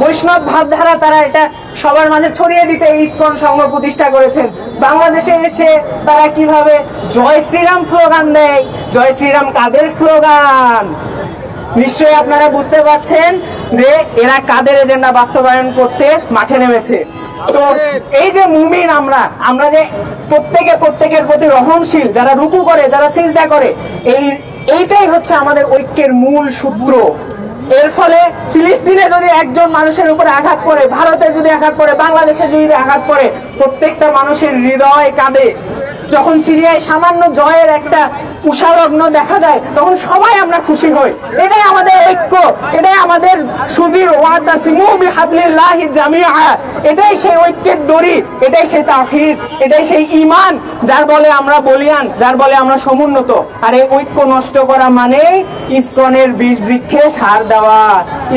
বৈষ্ণব ভাবধারা তারা এটা সবার মাঝে ছড়িয়ে দিতে ইসকন সংঘ প্রতিষ্ঠা করেছেন। বাংলাদেশে এসে তারা কিভাবে জয় শ্রীরাম স্লোগান দেয়? জয় শ্রীরাম কাদের স্লোগান? নিশ্চয়ই আপনারা বুঝতে পারছেন যে এরা কাদের এজেন্ডা বাস্তবায়ন করতে মাঠে নেমেছে। তো এই যে মুমিন, আমরা যে প্রত্যেকের প্রতি রহমশীল, যারা রুকু করে, যারা সিজদা করে, এইটাই হচ্ছে আমাদের ঐক্যের মূল সূত্র। এর ফলে ফিলিস্তিনে যদি একজন মানুষের উপরে আঘাত করে, ভারতে যদি আঘাত করে, বাংলাদেশে যদি আঘাত করে, প্রত্যেকটা মানুষের হৃদয় কাঁদে। যখন সিরিয়ায় সামান্য জয়ের একটা উষালগ্ন দেখা যায়, তখন সবাই আমরা খুশি হই। এটাই আমাদের ঐক্য, এটাই আমাদের সুবীর ওয়াতাসিমু বিহাবলিল্লাহি জামিআ। এটাই সেই ঐক্যের দড়ি, এটাই সেই তাওহীদ, এটাই সেই ঈমান যার বলে আমরা বলিয়ান, যার বলে আমরা সমুন্নত। আর এই ঐক্য নষ্ট করা মানে ইসকনের বীজ বৃক্ষে সার দেওয়া,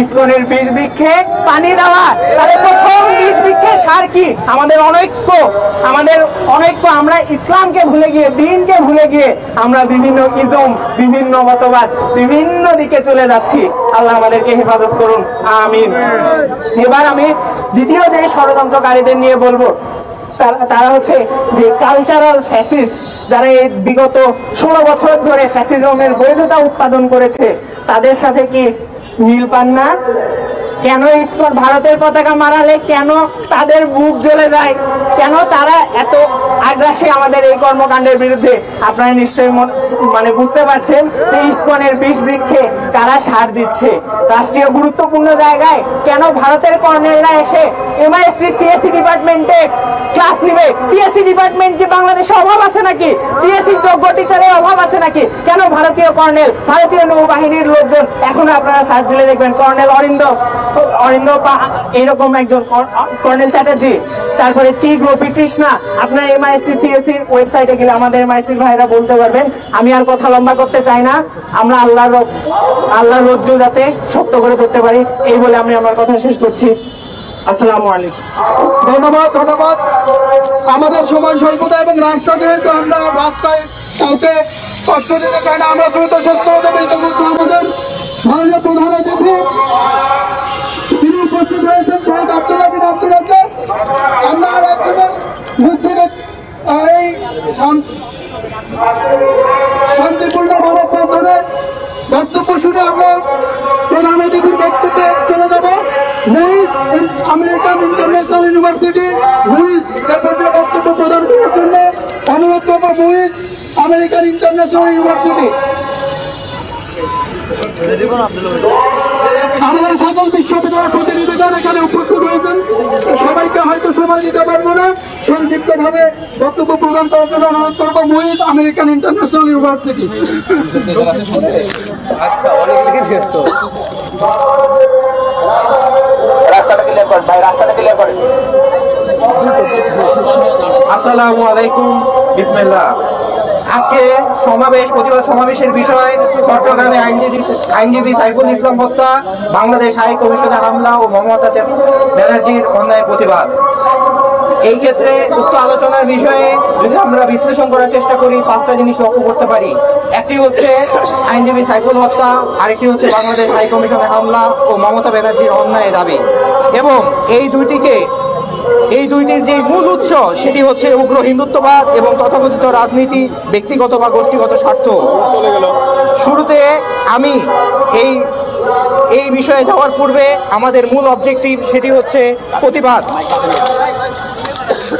ইসকনের বীজ বৃক্ষে পানি দেওয়া। তাহলে প্রথম বীজ বৃক্ষে সার কি? আমাদের অনৈক্য, আমাদের অনৈক্য। আমরা ইসলামকে ভুলে গিয়ে, দ্বীনকে ভুলে গিয়ে আমরা বিভিন্ন ইজম, বিভিন্ন মতবাদ, বিভিন্ন দিকে চলে যাচ্ছি। আল্লাহ আমাদেরকে হেফাজত করুন, আমিন। এবার আমি দ্বিতীয় যে ষড়যন্ত্রকারীদের নিয়ে বলবো, তারা হচ্ছে যে কালচারাল ফ্যাসিস্ট, যারা এই বিগত 16 বছর ধরে ফ্যাসিজমের বৈধতা উৎপাদন করেছে। তাদের সাথে কি মিল পান না? কেন ইসকন ভারতের পতাকা মারালে কেন তাদের বুক জ্বলে যায়? কেন তারা এত আগ্রাসী আমাদের এই কর্মকাণ্ডের বিরুদ্ধে? আপনারা নিশ্চয়ই বুঝতে পারছেন যে ইসকনের বিষ বৃক্ষে কারা সার দিচ্ছে। রাষ্ট্রীয় গুরুত্বপূর্ণ জায়গায় কেন ভারতের কর্নেলরা এসে এমআইএসটি সিএসসি ডিপার্টমেন্টে ক্লাস নিবে? সিএসসি ডিপার্টমেন্ট কি বাংলাদেশে অভাব আছে নাকি? সিএসসি যোগ্য টিচারের অভাব আছে নাকি? কেন ভারতীয় কর্নেল, ভারতীয় নৌবাহিনীর লোকজন, এখন আপনারা সার্চ দিলে দেখবেন কর্নেল অরিন্দম, এরকম একজন কর্নেল চ্যাটার্জি, তারপরে টি গোপী কৃষ্ণা। আপনার এমআইএসটি সিএসসির ওয়েবসাইটে গেলে আমাদের এমআইএসটি ভাইরা বলতে পারবেন। আমি আর কথা লম্বা করতে চাই না। আমরা আল্লাহর রজ্জু যাতে শক্ত করে ধরতে পারি, এই বলে আমি আমার কথা শেষ করছি। আসসালামু আলাইকুম। ধন্যবাদ। আমাদের সময় স্বল্পতা এবং রাস্তা, যেহেতু আমরা রাস্তায় কাউকে কষ্ট দিতে চাই না, আমরা দ্রুত শেষ করে দেবো। ইতিমধ্যে আমাদের স্থানীয় প্রধান অতিথি তিনি উপস্থিত হয়েছেন, শহীদ আব্দুল্লাহ বিন আব্দুল রাজ্জাক। আমরা আর একজনের মুখ থেকে এই শান্তিপূর্ণ মানববন্ধনে বক্তব্য শুনে আমরা প্রধান অতিথির বক্তব্যে চলে যাব। Louis American International University Louis এর পর্যায়ে বক্তব্য প্রদান করার জন্য অনুরোধ করব লুইস আমেরিকান ইন্টারন্যাশনাল ইউনিভার্সিটি। আমাদের সকল বিশ্ববিদ্যালয়ের প্রতিনিধিগণ এখানে উপস্থিত হয়েছেন, সবাইকে হয়তো সময় দিতে পারবো না, সংক্ষিপ্ত ভাবে বক্তব্য প্রদান করার জন্য অনুরোধ করবো মুইজ আমেরিকান ইন্টারন্যাশনাল ইউনিভার্সিটি। আসসালামু আলাইকুম, বিসমিল্লাহ। আজকে প্রতিবাদ সমাবেশের বিষয় চট্টগ্রামে আইনজীবী সাইফুল ইসলাম হত্যা, বাংলাদেশ হাই কমিশনে হামলা ও মমতা ব্যানার্জির অন্যায় প্রতিবাদ। এই ক্ষেত্রে উক্ত আলোচনার বিষয়ে যদি আমরা বিশ্লেষণ করার চেষ্টা করি, 5টা জিনিস লক্ষ্য করতে পারি। একটি হচ্ছে আইনজীবী সাইফুল হত্যা, আরেকটি হচ্ছে বাংলাদেশ হাই কমিশনে হামলা ও মমতা ব্যানার্জির অন্যায় দাবি। এবং এই দুইটির যে মূল উৎস সেটি হচ্ছে উগ্র হিন্দুত্ববাদ এবং তথাকথিত রাজনীতি, ব্যক্তিগত বা গোষ্ঠীগত স্বার্থ। শুরুতে আমি এই বিষয়ে যাওয়ার পূর্বে আমাদের মূল অবজেক্টিভ সেটি হচ্ছে প্রতিবাদ।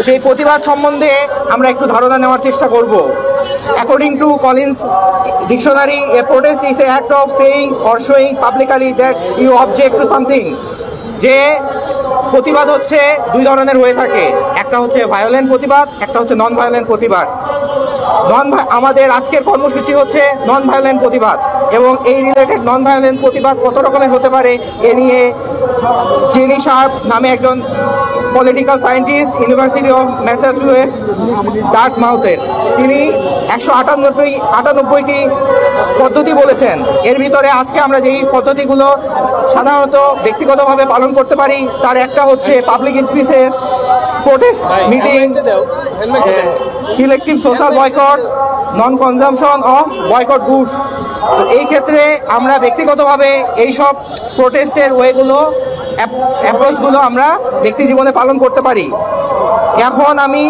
সেই প্রতিবাদ সম্বন্ধে আমরা একটু ধারণা নেওয়ার চেষ্টা করব। According to Collins Dictionary, a protest is an act of saying or showing publicly that you object to something. যে প্রতিবাদ হচ্ছে দুই ধরনের হয়ে থাকে, একটা হচ্ছে ভায়োলেন্ট প্রতিবাদ, একটা হচ্ছে নন ভায়োলেন্ট প্রতিবাদ। আমাদের আজকের কর্মসূচি হচ্ছে নন ভায়োলেন্ট প্রতিবাদ, এবং এই রিলেটেড নন ভায়োলেন্ট প্রতিবাদ কত রকমের হতে পারে এ নিয়ে জেনি শার্প নামে একজন political scientist, university of Massachusetts ডার্টমাউথের, তিনি 198টি পদ্ধতি বলেছেন। এর ভিতরে আজকে আমরা যেই পদ্ধতিগুলো সাধারণত ব্যক্তিগতভাবে পালন করতে পারি তার একটা হচ্ছে public speeches, protest meeting, selective social boycotts, non consumption of boycott goods. তো এই ক্ষেত্রে আমরা ব্যক্তিগতভাবে এইসব প্রোটেস্টের অ্যাপ্রোচগুলো আমরা ব্যক্তি জীবনে পালন করতে পারি। এখন আমি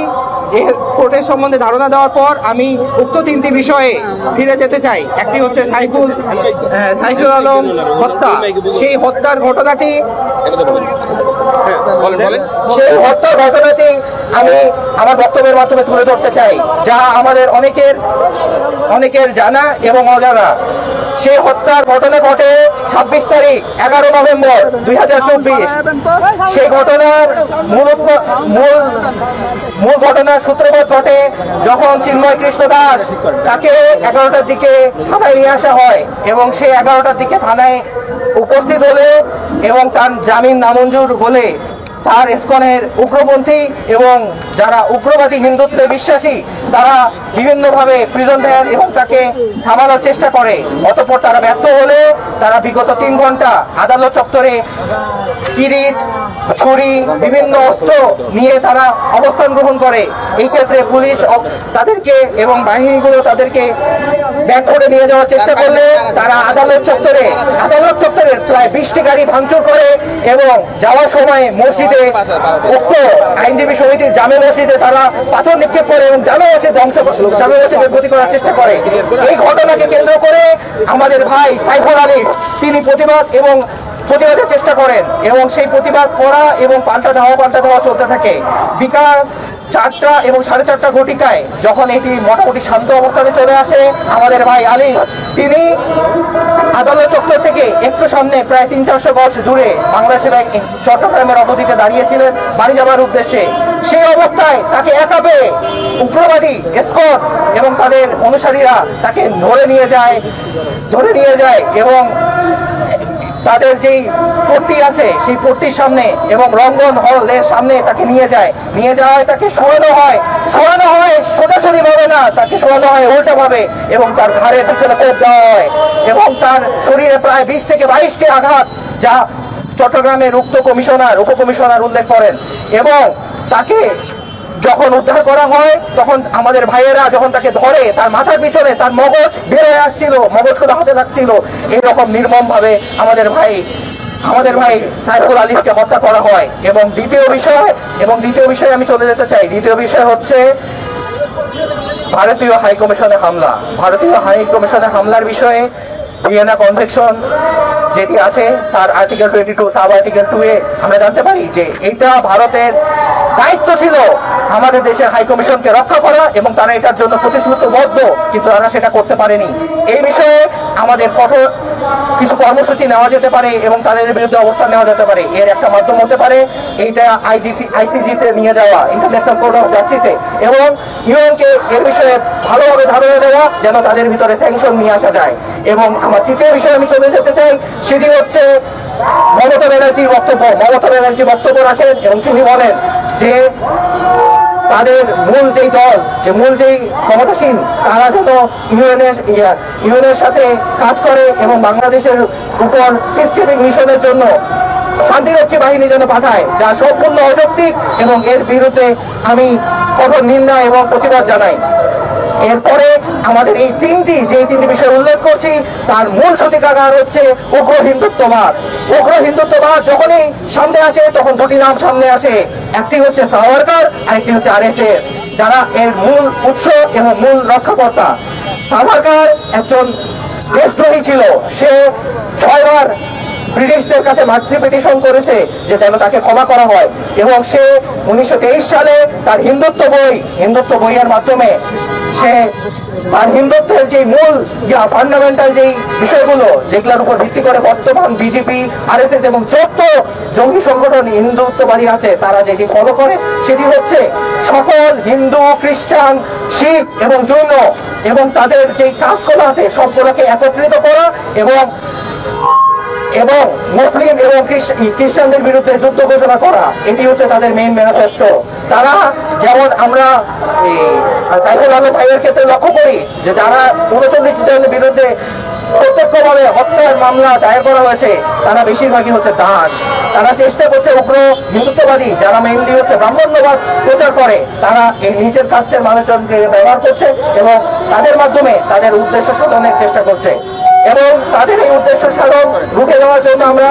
যে প্রোটেস্ট সম্বন্ধে ধারণা দেওয়ার পর আমি উক্ত 3টি বিষয়ে ফিরে যেতে চাই। একটি হচ্ছে সাইফুল আলম হত্যা। সেই হত্যার ঘটনাটি আমি আমার বক্তব্যের মাধ্যমে তুলে ধরতে চাই, যা আমাদের অনেকের জানা এবং অজানা। সেই হত্যার ঘটনা ঘটে 26 তারিখ 11 নভেম্বর 2024। সেই ঘটনার মূল ঘটনার সূত্রপাত ঘটে যখন চিন্ময় কৃষ্ণ দাস তাকে 11টার দিকে থানায় নিয়ে আসা হয়, এবং সে 11টার দিকে থানায় উপস্থিত হলে এবং তার জামিন নামঞ্জুর হলে তার ইসকনের উগ্রপন্থী এবং যারা উগ্রবাদী হিন্দুত্বে বিশ্বাসী তারা বিভিন্নভাবে প্রিজন দেন এবং তাকে থামানোর চেষ্টা করে। অতঃপর তারা ব্যর্থ হলে তারা বিগত 3 ঘন্টা আদালত চত্বরে কিরিচ, ছুরি, বিভিন্ন অস্ত্র নিয়ে তারা অবস্থান গ্রহণ করে। এই ক্ষেত্রে পুলিশ তাদেরকে এবং বাহিনীগুলো তাদেরকে ব্যাক করে নিয়ে যাওয়ার চেষ্টা করলে তারা আদালত চত্বরের প্রায় 20টি গাড়ি ভাঙচুর করে এবং যাওয়ার সময় মসজিদে উক্ত আইনজীবী সমিতির জামে মসজিদে তারা পাথর নিক্ষেপ করে এবং জামে মসজিদের ক্ষতি করার চেষ্টা করে। এই ঘটনাকে কেন্দ্র করে আমাদের ভাই সাইফুল আলিফ তিনি প্রতিবাদের চেষ্টা করেন এবং সেই প্রতিবাদ করা এবং পাল্টা দেওয়া চলতে থাকে। বিকাল 4টা এবং 4:30 ঘটিকায় যখন এটি মোটামুটি শান্ত অবস্থানে চলে আসে, আমাদের ভাই আলিফ তিনি আদালত চত্বর থেকে একটু সামনে প্রায় 300-400 গজ দূরে বাংলাদেশ ব্যাংক চট্টগ্রামের অপোজিটে দাঁড়িয়েছিলেন বাড়ি যাবার উদ্দেশ্যে। সেই অবস্থায় তাকে একা পেয়ে উগ্রবাদী এসকর্ট এবং তাদের অনুসারীরা তাকে ধরে নিয়ে যায় এবং তাদের যেই পট্টি আছে সেই পট্টির সামনে এবং রঙ্গন হলের সামনে তাকে নিয়ে যায় তাকে শোয়ানো হয় সোজাসুজি ভাবে না, তাকে শোয়ানো হয় উল্টা ভাবে এবং তার ঘাড়ের পিছনে কোপ দেওয়া হয় এবং তার শরীরে প্রায় 20 থেকে 22টি আঘাত, যা চট্টগ্রামের উপকমিশনার উল্লেখ করেন। এবং তাকে যখন উদ্ধার করা হয় তখন আমাদের ভাইয়েরা যখন তাকে ধরে তার মাথার পিছনে তার মগজ বের হয়ে আসছিল, মগজকে হাতে লাগছিল। এরকম নির্মম ভাবে আমাদের ভাই সাইফুল আলিফকে হত্যা করা হয়। এবং দ্বিতীয় বিষয় আমি চলে যেতে চাই। দ্বিতীয় বিষয় হচ্ছে ভারতীয় হাইকমিশনে হামলা, ভারতীয় হাইকমিশনে হামলার বিষয়ে ভিয়েনা কনভেনশন যেটি আছে তার আর্টিকেল 22 সাব আর্টিকেল 2 এ আমরা জানতে পারি যে এটা ভারতের দায়িত্ব ছিল আমাদের দেশের হাইকমিশনকে রক্ষা করা এবং তারা এটার জন্য প্রতিশ্রুতিবদ্ধ, কিন্তু তারা সেটা করতে পারেনি। এই বিষয়ে আমাদের কঠোর কিছু কর্মসূচি নেওয়া যেতে পারে এবং তাদের বিরুদ্ধে অবস্থান নেওয়া যেতে পারে। এর একটা মাধ্যম হতে পারে এইটা আইসিজিতে নিয়ে যাওয়া, ইন্টারন্যাশনাল কোর্ট অফ জাস্টিসে, এবং ইউএনকে এর বিষয়ে ভালোভাবে ধারণা দেওয়া যেন তাদের ভিতরে স্যাংশন নিয়ে আসা যায়। এবং আমার তৃতীয় বিষয়ে আমি চলে যেতে চাই, সেটি হচ্ছে মমতা ব্যানার্জির বক্তব্য। মমতা ব্যানার্জি বক্তব্য রাখেন এবং তিনি বলেন যে তাদের মূল যেই দল, যে মূল যেই ক্ষমতাসীন, তারা যেন ইউএনের সাথে কাজ করে এবং বাংলাদেশের উপর পিসকিপিং মিশনের জন্য শান্তিরক্ষী বাহিনী যেন পাঠায়, যা সম্পূর্ণ অযৌক্তিক এবং এর বিরুদ্ধে আমি কঠোর নিন্দা এবং প্রতিবাদ জানাই। এরপরে আমাদের এই তিনটি বিষয় উল্লেখ করছি, তার মূল সূতিকাগার হচ্ছে উগ্র হিন্দুত্ববাদ। উগ্র হিন্দুত্ববাদ যখনই সামনে আসে তখন দুটি নাম সামনে আসে, একটি হচ্ছে সাভারকার আর একটি হচ্ছে আরএসএস, যারা এর মূল উৎস এবং মূল রক্ষাকর্তা। সাভারকার একজন দেশদ্রোহী ছিল, সে 6 বার ব্রিটিশদের কাছে মার্সি পিটিশন করেছে যে যেন তাকে ক্ষমা করা হয়, এবং সে 1923 সালে তার হিন্দুত্ব বইয়ের মাধ্যমে সে তার হিন্দুত্বের যে মূল ফান্ডামেন্টাল যেই বিষয়গুলো যেগুলোর উপর ভিত্তি করে বর্তমান বিজেপি, আরএসএস এবং যত জঙ্গি সংগঠন হিন্দুত্ববাদী আছে তারা যেটি ফলো করে সেটি হচ্ছে সকল হিন্দু, খ্রিস্টান, শিখ এবং জৈন এবং তাদের যে কাজগুলো আছে সবগুলোকে একত্রিত করা এবং মুসলিম এবং খ্রিস্টানদের বিরুদ্ধে যুদ্ধ ঘোষণা করা, এটি হচ্ছে তাদের মেইন ম্যানিফেস্টো। তারা যেমন আমরা সাইফুল আলম ভাইয়ের ক্ষেত্রে লক্ষ্য করি যে যারা 39 জনের বিরুদ্ধে প্রত্যক্ষভাবে হত্যার মামলা দায়ের করা হয়েছে তারা বেশিরভাগই হচ্ছে দাস। তারা চেষ্টা করছে উগ্র হিন্দুত্ববাদী যারা মেইনলি হচ্ছে ব্রাহ্মণ্যবাদ প্রচার করে, তারা এই নিচের কাস্টের মানুষজনকে ব্যবহার করছে এবং তাদের মাধ্যমে তাদের উদ্দেশ্য সাধনের চেষ্টা করছে। এবং তাদের এই উদ্দেশ্য সাধন রুখে দেওয়ার জন্য আমরা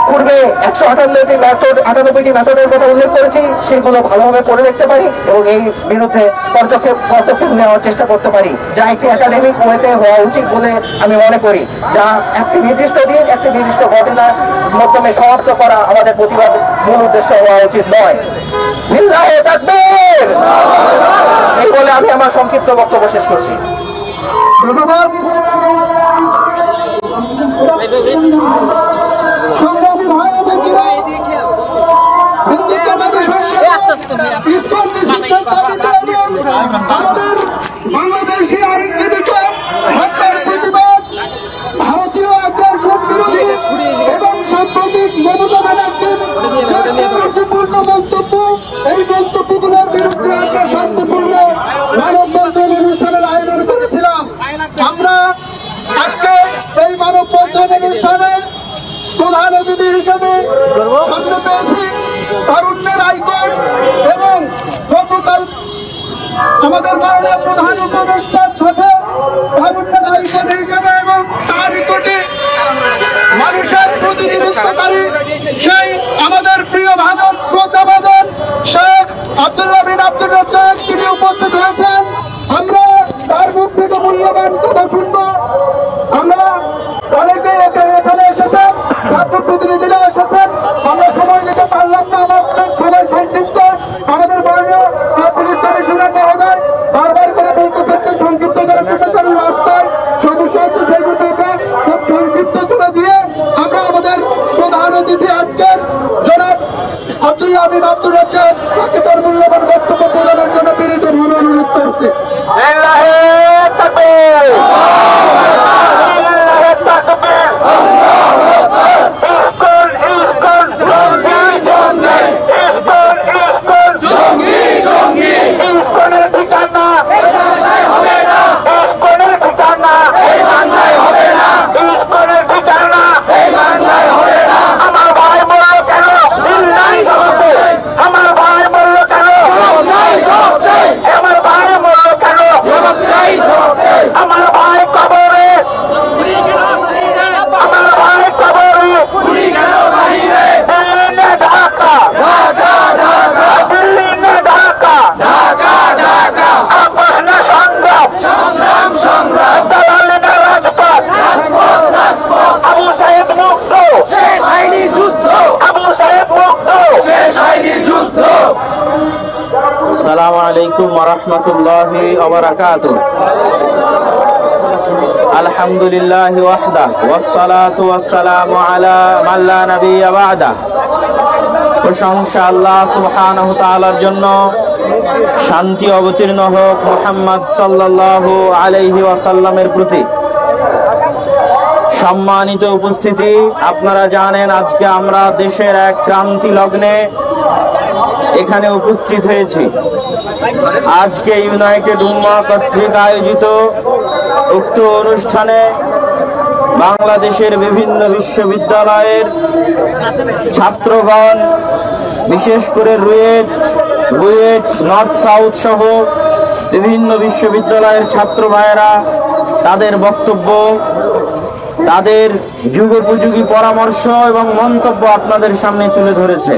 পূর্বে 198টি মেথডের কথা উল্লেখ করেছি, সেগুলো ভালোভাবে পড়ে দেখতে পারি এবং এই বিরুদ্ধে পদক্ষেপ নেওয়ার চেষ্টা করতে পারি, যা একটি একাডেমিক ওয়েতে হওয়া উচিত বলে আমি মনে করি, যা একটি নির্দিষ্ট দিন একটি নির্দিষ্ট ঘটনার মাধ্যমে সমাপ্ত করা আমাদের প্রতিবাদ মূল উদ্দেশ্য হওয়া উচিত নয়। লিল্লাহে তাকবীর! এই বলে আমি আমার সংক্ষিপ্ত বক্তব্য শেষ করছি। ধন্যবাদ। সংগ্রামী ভাই এবং বোনেরা, হিন্দুত্ববাদী আমাদের বাংলাদেশি আইনজীবীকে হত্যার প্রতিবাদ, ভারতীয় আগ্রাসন বিরোধী এবং সাম্প্রতিক মমতা ব্যানার্জির শান্তিপূর্ণ বক্তব্য, এই বক্তব্যগুলোর বিরুদ্ধে আমরা শান্তিপূর্ণ মানববন্ধন অনুষ্ঠানের আয়োজন করেছিলাম। আমরা আজকে এই মানববন্ধন অনুষ্ঠানের প্রধান অতিথি হিসেবে সামনে পেয়েছি তারুণ্যের আইকন এবং গতকাল আমাদের মাননীয় প্রধান উপদেষ্টার সাথে তারুণ্যের আইকন হিসেবে এবং তারই কোটি মানুষের প্রতিনিধিত্বকারী সেই আমাদের প্রিয় ভাজন, শ্রদ্ধা ভাজন শেখ আব্দুল্লাহ বিন আব্দুর রাজ্জাক তিনি উপস্থিত হয়েছেন। আমরা তার মুখ থেকে মূল্যবান কথা শুনবো। আমরা অনেকে এখানে এসেছেন, ছাত্র প্রতিনিধিরা এসেছেন, আমরা সময় দিতে পারলাম না, আমাদের সময় সংক্ষিপ্ত। আমাদের মাননীয় পুলিশ কমিশনার মহোদয় বারবার করে বলতেছেন যে সংক্ষিপ্ত রাস্তায় সমস্যা হচ্ছে, সেইগুলো আমরা খুব সংক্ষিপ্ত করে দিয়ে আমরা আমাদের প্রধান অতিথি আজকের জনাব আব্দুল্লাহ বিন আব্দুর রাজ্জাক তাকে তার মূল্যবান বক্তব্য প্রদানের জন্য বিনীতভাবে অনুরোধ করছি। আমার ভাই কবর আলাইকুম ওয়া রাহমাতুল্লাহি ওয়া বারাকাতুহু। আলহামদুলিল্লাহি ওয়াহদা ওয়াস সালাতু ওয়াস সালামু আলা মান লা নাবিয়্যা বা'দা। প্রশংসা আল্লাহ সুবহানাহু ওয়া তাআলার জন্য, শান্তি অবতীর্ণ হোক মুহাম্মদ সাল্লাল্লাহু আলাইহি ওয়াসাল্লামের প্রতি। সম্মানিত উপস্থিতি, আপনারা জানেন আজকে আমরা দেশের এক ক্রান্তি লগ্নে এখানে উপস্থিত হয়েছি। আজকে ইউনাইটেড উম্মাহ কর্তৃক আয়োজিত উক্ত অনুষ্ঠানে বাংলাদেশের বিভিন্ন বিশ্ববিদ্যালয়ের ছাত্রগণ, বিশেষ করে রুয়েট, বুয়েট, নর্থ সাউথ সহ বিভিন্ন বিশ্ববিদ্যালয়ের ছাত্র ভাইয়েরা তাদের বক্তব্য, তাদের যুগোপযোগী পরামর্শ এবং মন্তব্য আপনাদের সামনে তুলে ধরেছে।